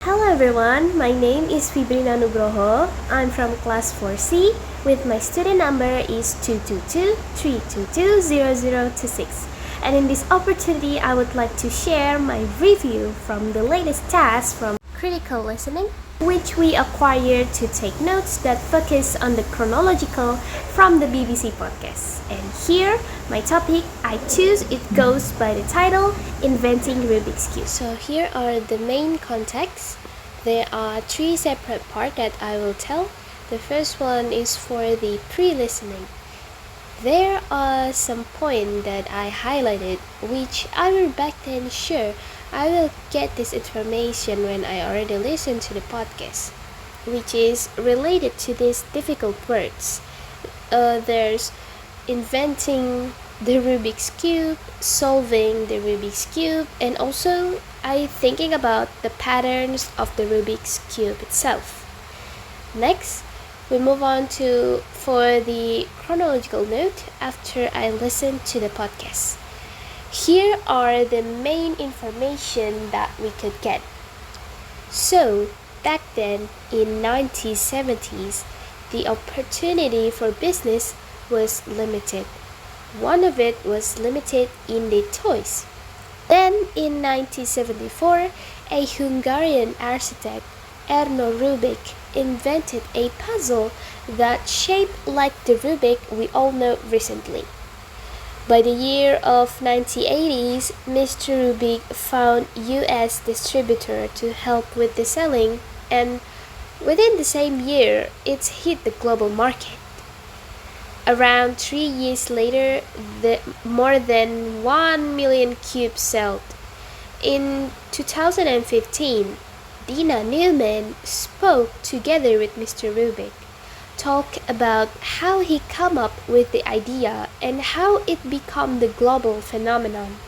Hello everyone, my name is Fibryna Nugroho. I'm from class 4C with my student number is 222-322-0026. And in this opportunity, I would like to share my review from the latest task from critical listening, which we acquired to take notes that focus on the chronological from the BBC podcast. And here, my topic, I choose it goes by the title, Inventing Rubik's Cube. So here are the main contexts. There are three separate parts that I will tell. The first one is for the pre-listening. There are some points that I highlighted, which I will back then sure I will get this information when I already listened to the podcast, which is related to these difficult words. There's inventing the Rubik's Cube, solving the Rubik's Cube, and also I thinking about the patterns of the Rubik's Cube itself. Next, we move on to for the chronological note after I listened to the podcast. Here are the main information that we could get. So, back then in 1970s, the opportunity for business was limited. One of it was limited in the toys. Then in 1974, a Hungarian architect, Erno Rubik, invented a puzzle that shaped like the Rubik we all know recently. By the year of 1980s, Mr. Rubik found US distributor to help with the selling, and within the same year, it hit the global market. Around 3 years later, more than 1 million cubes sold. In 2015, Dina Newman spoke together with Mr. Rubik, talked about how he come up with the idea and how it became the global phenomenon.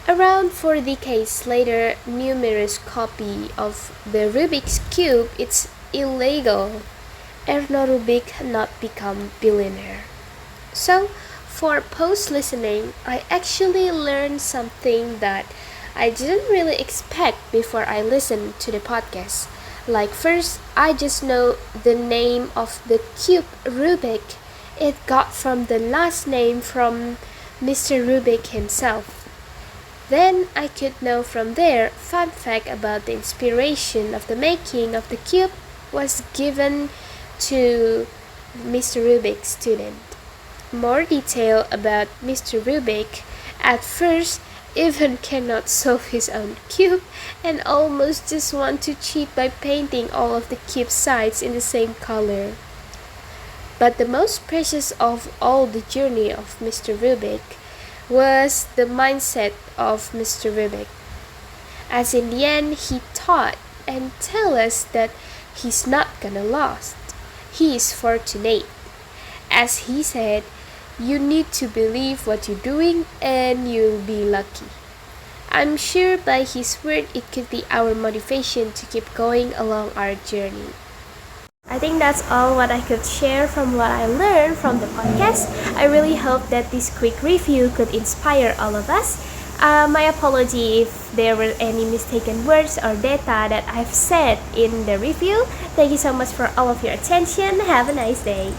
Around 4 decades later, numerous copies of the Rubik's Cube is illegal. Erno Rubik not become billionaire. So, for post-listening, I actually learned something that I didn't really expect before I listened to the podcast. Like first, I just know the name of the cube Rubik. It got from the last name from Mr. Rubik himself. Then I could know from there fun fact about the inspiration of the making of the cube was given to Mr. Rubik's student. More detail about Mr. Rubik. At first, even cannot solve his own cube and almost just want to cheat by painting all of the cube sides in the same color. But the most precious of all the journey of Mr. Rubik was the mindset of Mr. Rubik. As in the end, he taught and tell us that he's not gonna lose. He is fortunate. As he said, you need to believe what you're doing and you'll be lucky. I'm sure by his word it could be our motivation to keep going along our journey. I think that's all what I could share from what I learned from the podcast. I really hope that this quick review could inspire all of us. My apology if there were any mistaken words or data that I've said in the review. Thank you so much for all of your attention. Have a nice day.